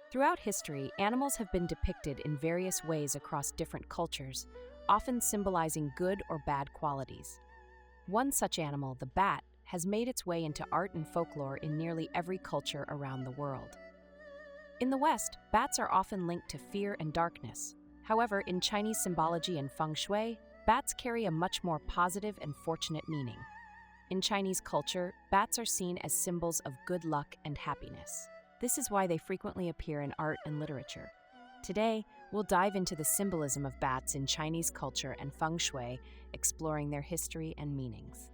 Throughout history, animals have been depicted in various ways across different cultures, often symbolizing good or bad qualities. One such animal, the bat, has made its way into art and folklore in nearly every culture around the world. In the West, bats are often linked to fear and darkness. However, in Chinese symbology and Feng Shui, bats carry a much more positive and fortunate meaning. In Chinese culture, bats are seen as symbols of good luck and happiness. This is why they frequently appear in art and literature. Today, we'll dive into the symbolism of bats in Chinese culture and Feng Shui, exploring their history and meanings.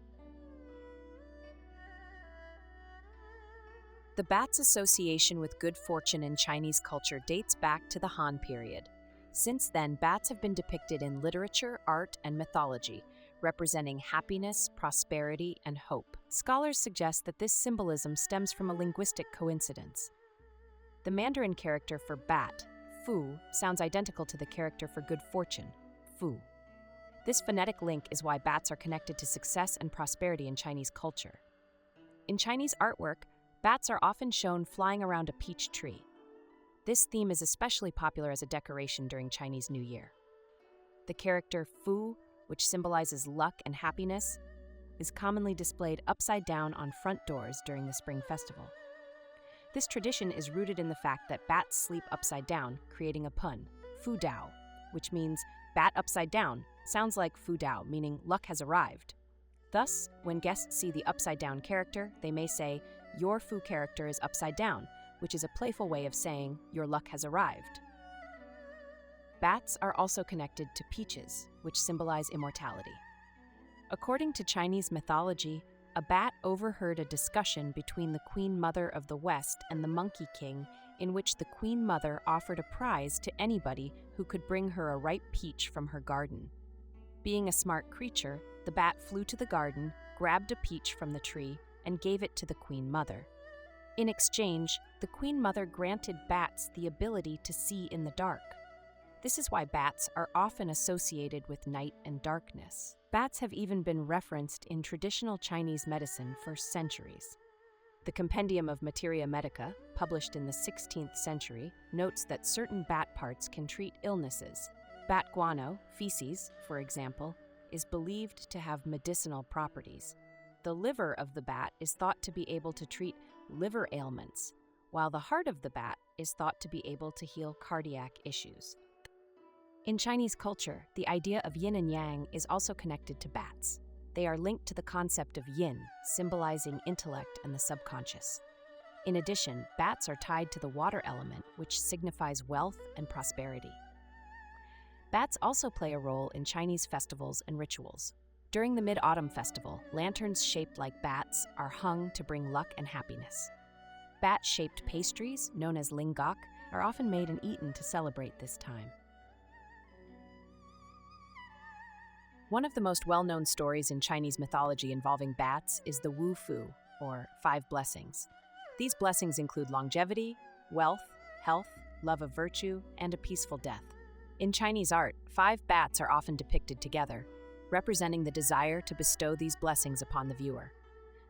The bat's association with good fortune in Chinese culture dates back to the Han period. Since then, bats have been depicted in literature, art, and mythology, representing happiness, prosperity, and hope. Scholars suggest that this symbolism stems from a linguistic coincidence. The Mandarin character for bat, fu, sounds identical to the character for good fortune, fu. This phonetic link is why bats are connected to success and prosperity in Chinese culture. In Chinese artwork, bats are often shown flying around a peach tree. This theme is especially popular as a decoration during Chinese New Year. The character fu, which symbolizes luck and happiness, is commonly displayed upside down on front doors during the Spring Festival. This tradition is rooted in the fact that bats sleep upside down, creating a pun, fu dao, which means bat upside down, sounds like fu dao, meaning luck has arrived. Thus, when guests see the upside-down character, they may say, "Your fu character is upside down," which is a playful way of saying, "Your luck has arrived." Bats are also connected to peaches, which symbolize immortality. According to Chinese mythology, a bat overheard a discussion between the Queen Mother of the West and the Monkey King, in which the Queen Mother offered a prize to anybody who could bring her a ripe peach from her garden. Being a smart creature, the bat flew to the garden, grabbed a peach from the tree, and gave it to the Queen Mother. In exchange, the Queen Mother granted bats the ability to see in the dark. This is why bats are often associated with night and darkness. Bats have even been referenced in traditional Chinese medicine for centuries. The Compendium of Materia Medica, published in the 16th century, notes that certain bat parts can treat illnesses. Bat guano, feces, for example, is believed to have medicinal properties. The liver of the bat is thought to be able to treat liver ailments, while the heart of the bat is thought to be able to heal cardiac issues. In Chinese culture, the idea of yin and yang is also connected to bats. They are linked to the concept of yin, symbolizing intellect and the subconscious. In addition, bats are tied to the water element, which signifies wealth and prosperity. Bats also play a role in Chinese festivals and rituals. During the Mid-Autumn Festival, lanterns shaped like bats are hung to bring luck and happiness. Bat-shaped pastries, known as linggok, are often made and eaten to celebrate this time. One of the most well-known stories in Chinese mythology involving bats is the Wu Fu, or 5 blessings. These blessings include longevity, wealth, health, love of virtue, and a peaceful death. In Chinese art, 5 bats are often depicted together, representing the desire to bestow these blessings upon the viewer.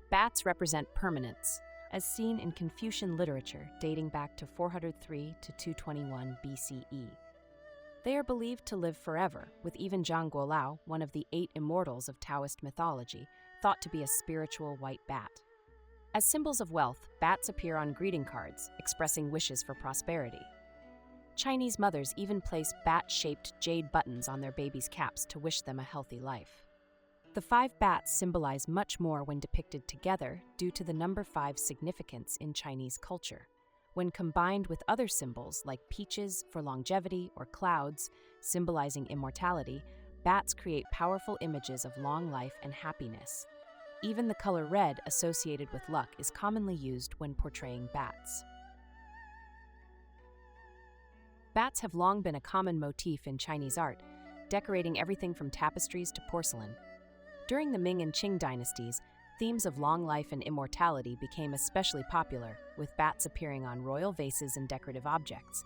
Bats represent permanence, as seen in Confucian literature dating back to 403 to 221 BCE. They are believed to live forever, with even Zhang Guolao, one of the 8 immortals of Taoist mythology, thought to be a spiritual white bat. As symbols of wealth, bats appear on greeting cards, expressing wishes for prosperity. Chinese mothers even place bat-shaped jade buttons on their babies' caps to wish them a healthy life. The 5 bats symbolize much more when depicted together due to the number 5's significance in Chinese culture. When combined with other symbols like peaches for longevity or clouds, symbolizing immortality, bats create powerful images of long life and happiness. Even the color red associated with luck is commonly used when portraying bats. Bats have long been a common motif in Chinese art, decorating everything from tapestries to porcelain. During the Ming and Qing dynasties, themes of long life and immortality became especially popular, with bats appearing on royal vases and decorative objects.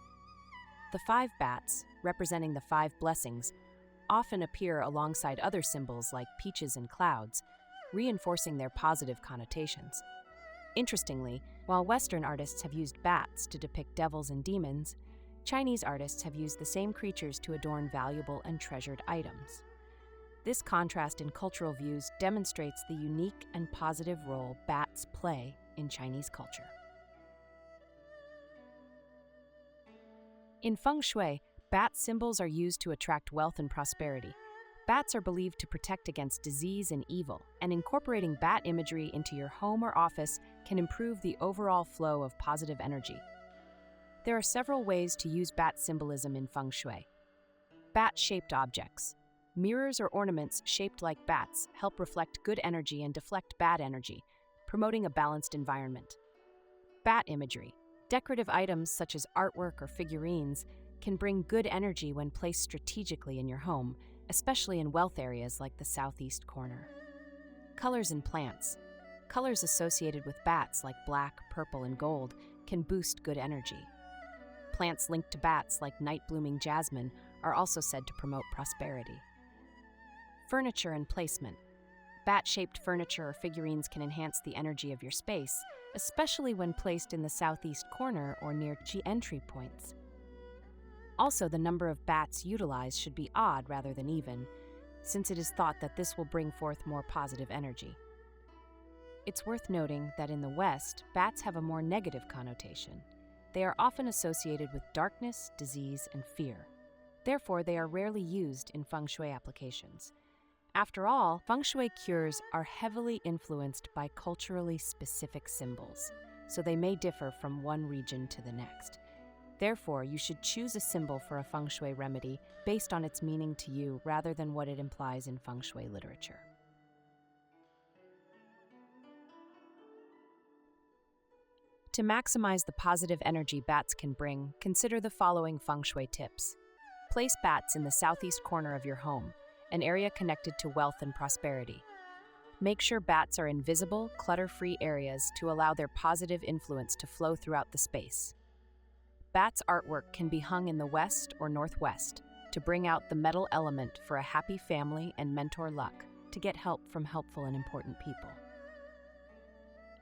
The 5 bats, representing the 5 blessings, often appear alongside other symbols like peaches and clouds, reinforcing their positive connotations. Interestingly, while Western artists have used bats to depict devils and demons, Chinese artists have used the same creatures to adorn valuable and treasured items. This contrast in cultural views demonstrates the unique and positive role bats play in Chinese culture. In Feng Shui, bat symbols are used to attract wealth and prosperity. Bats are believed to protect against disease and evil, and incorporating bat imagery into your home or office can improve the overall flow of positive energy. There are several ways to use bat symbolism in Feng Shui. Bat-shaped objects. Mirrors or ornaments shaped like bats help reflect good energy and deflect bad energy, promoting a balanced environment. Bat imagery. Decorative items such as artwork or figurines can bring good energy when placed strategically in your home, especially in wealth areas like the southeast corner. Colors and plants. Colors associated with bats like black, purple, and gold can boost good energy. Plants linked to bats like night-blooming jasmine are also said to promote prosperity. Furniture and placement. Bat-shaped furniture or figurines can enhance the energy of your space, especially when placed in the southeast corner or near key entry points. Also, the number of bats utilized should be odd rather than even, since it is thought that this will bring forth more positive energy. It's worth noting that in the West, bats have a more negative connotation. They are often associated with darkness, disease, and fear. Therefore, they are rarely used in Feng Shui applications. After all, Feng Shui cures are heavily influenced by culturally specific symbols, so they may differ from one region to the next. Therefore, you should choose a symbol for a Feng Shui remedy based on its meaning to you rather than what it implies in Feng Shui literature. To maximize the positive energy bats can bring, consider the following Feng Shui tips. Place bats in the southeast corner of your home, an area connected to wealth and prosperity. Make sure bats are in visible, clutter-free areas to allow their positive influence to flow throughout the space. Bats' artwork can be hung in the west or northwest to bring out the metal element for a happy family and mentor luck to get help from helpful and important people.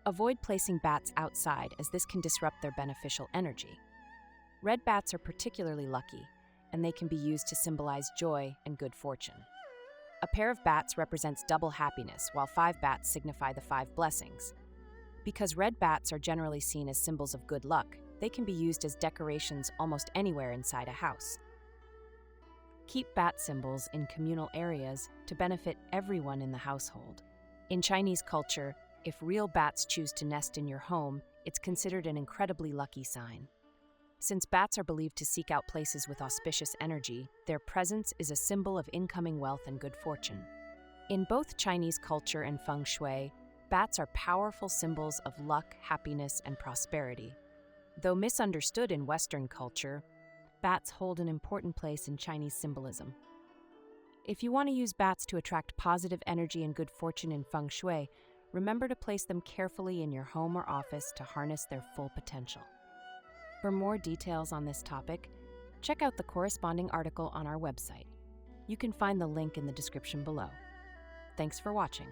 Avoid placing bats outside as this can disrupt their beneficial energy. Red bats are particularly lucky, and they can be used to symbolize joy and good fortune. A pair of bats represents double happiness, while 5 bats signify the 5 blessings. Because red bats are generally seen as symbols of good luck, they can be used as decorations almost anywhere inside a house. Keep bat symbols in communal areas to benefit everyone in the household. In Chinese culture, if real bats choose to nest in your home, it's considered an incredibly lucky sign. Since bats are believed to seek out places with auspicious energy, their presence is a symbol of incoming wealth and good fortune. In both Chinese culture and Feng Shui, bats are powerful symbols of luck, happiness, and prosperity. Though misunderstood in Western culture, bats hold an important place in Chinese symbolism. If you want to use bats to attract positive energy and good fortune in Feng Shui, remember to place them carefully in your home or office to harness their full potential. For more details on this topic, check out the corresponding article on our website. You can find the link in the description below. Thanks for watching.